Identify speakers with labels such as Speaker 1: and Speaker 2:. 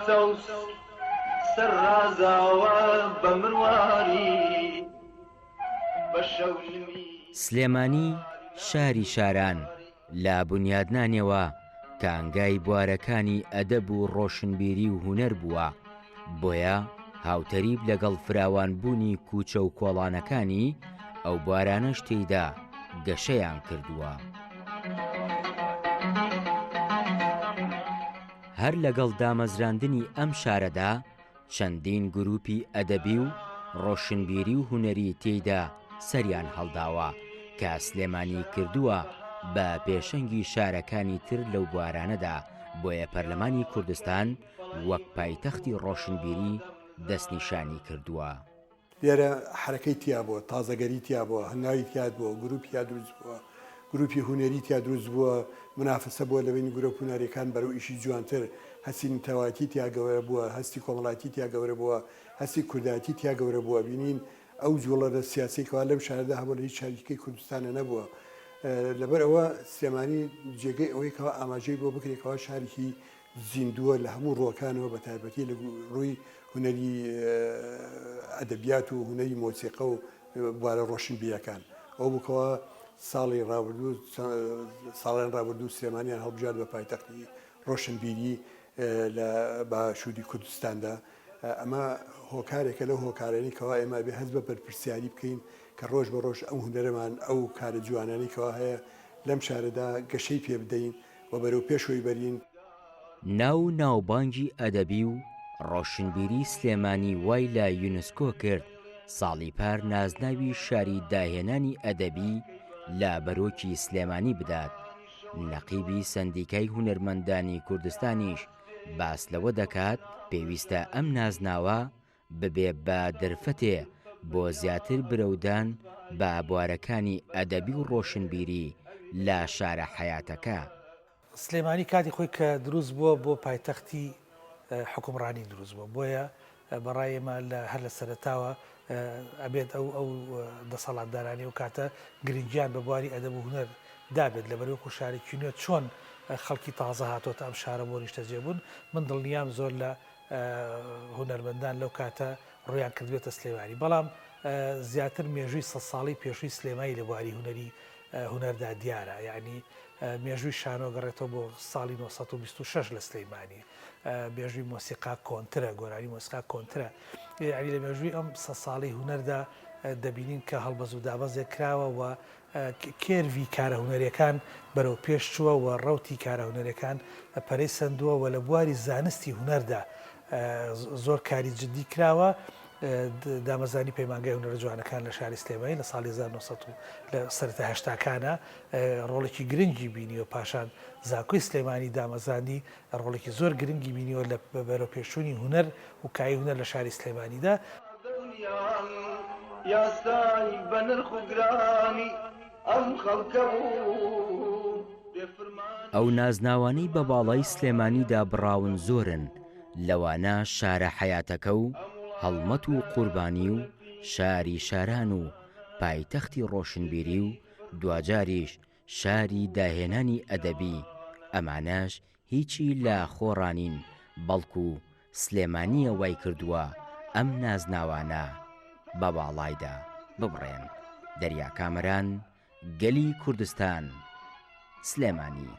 Speaker 1: سەوس سەرڕازاوە بە مرواری بە شەونمی
Speaker 2: سلێمانی شاری شاران لا بنیادنانەوە کانگای بوارەکانی ئەدەب و ڕۆشنبیری و هونەر بووە، بۆیە هاوتەریب لەگەڵ فراوانبوونی کوچە و کۆڵانەکانی ئەو بوارانەش تێیدا گەشەیان کردووە. هەر لەگەڵ دامەزراندنی ئەم شارەدا چەندین گروپی ئەدەبی و ڕۆشنبیری و هونەری تێیدا سەریان هەڵداوە کە سلێمانی کردووە بە پێشەنگی شارەکانی تر لەو بوارانەدا، بۆیە پەرلەمانی کوردستان وەک پایتەختی ڕۆشنبیری دەستنیشانی کردووە.
Speaker 3: لێرە حرەکەی تیا بووە، تازەگەری تیا بووە، هەنگاوی تیا بووە، گروپیا دروست بووە، گروپی هونەری تیا دروست بووە، منافسە بووە لەبین گرۆپ هونەریەکان بەرەو ئیشی جوانتر، هەستی نەتەواتی تیا گەورە بووە، هەستی کۆمەڵایەتی تیا گەورە بووە، هەستی کوردایەتی تیا گەورە بووە. بینین ئەو جوڵەرە سیاسیکەوە لەم شارەدا هەبوو لە هیچ شارێکی کوردستانە نەبووە. لەبەر ئەوە سلێمانی جێگەی ئەوەی کەەوە ئاماژەی بۆ بکرێتەوە شارێکی زیندووە لە هەموو ڕۆکانەوە بە تایبەتی لە ڕووی هونەری ئەدەبیات و هونەری مۆسیقە و بوارە ڕۆشنبیریەکان. ئەو بکەوە ساڵێن ڕابردوو سلێمانیان هەڵبژار بە پایتەختی ڕۆشنبیری لە باشووری کوردستاندا. ئەمە هۆکارێکە لەو هۆکارانی کەوا ئێمە بێ هەست بە بەرپرسیاری بکەین کە ڕۆژ بە ڕۆژ ئەو هونەرەمان ئەو کارە جوانانی کەوا هەیە لەم شارەدا گەشەی پێ بدەین و بەرەو پێشەوەی بەرین.
Speaker 2: ناوبانگی ئەدەبی و ڕۆشنبیری سلێمانی وای لە یونسکۆ کرد ساڵی پار نازناوی شاری داهێنانی ئەدەبی لە بەرۆکی سلێمانی بدات. نەقیبی سەندیکای هونەرمەندانی کوردستانیش باس لەوە دەکات پێویستە ئەم نازناوە ببێ بە دەرفەتێ بۆ زیاتر برەودان بە بوارەکانی ئەدەبی و ڕۆشنبیری لە شارە حەیاتەکە.
Speaker 4: سلێمانی کاتی خۆی کە دروست بووە بۆ پایتەختی حکومڕانی دروست بووە، بۆیە بەڕای ئێمە هەر لە سەرەتاوە ئەبێت ئەو دەسەڵاتدارانی و کاتە گرنگیان بە بواری ئەدەب و هونەر دابێت لە بەرەوکو شارێکی نوێ چۆن خەڵکی تازە هاتۆتە ئەم شارە بۆ ریشتەجێ بوون. من دڵنیام زۆر لە هونەرمەندان لەو کاتە ڕویان کردوێتە سلێمانی، بەڵام زیاتر مێژووی 100 ساڵی پێشووی سلێمانی لە بواری هونەری هونەردا دیارە، یعنی مێژووی شانۆ گەڕێتەوە بۆ ساڵی 1926 لە سلەیمانی. مێژووی مۆسیقا کۆنترە، گۆرانی مۆسیقا کۆنترە، یعنی لە مێژووی ئەم 100 ساڵی هونەردا دەبینین کە هەڵبەز و دابەزێک کراوە و کێروی کارە هونەریەکان بەرەو پێش چووە و ڕەوتی کارە هونەریەکان پەرەی سندووە و لە بواری زانستی هونەردا زۆر کاری جدی کراوە. دامەزانی پەیمانگای هونەرە جوانەکان لە شاری سلێمانی لە ساڵی 1970 لە سەرەتا هەشتاکانە ڕۆڵێکی گرنگی بینی و پاشان زاکۆی سلێمانی دامەزانی ڕۆڵێکی زۆر گرنگی بینیوە لە بەرەو پێشوونی هونەر و کای هونەر لە شاری سلێمانیدا.
Speaker 1: یاسای بە نرخ و گرانی ئەم خەڵکە
Speaker 2: ئەو نازناوانەی بە باڵای سلێمانیدا بڕاون زۆرن، لەوانە شارە حەیاتەکە و هەڵمەت و قوربانی و شاری شاران و پایتەختی ڕۆشنبیری و دوجاریش شاری داهێنانی ئەدەبی. ئەمانەش هیچی لە خۆڕانین، بەڵکو سلێمانیە وای کردووە ئەم نازناوانە بە باڵایدا ببڕێن. دەریا کامەران، گەلی کوردستان، سلێمانی.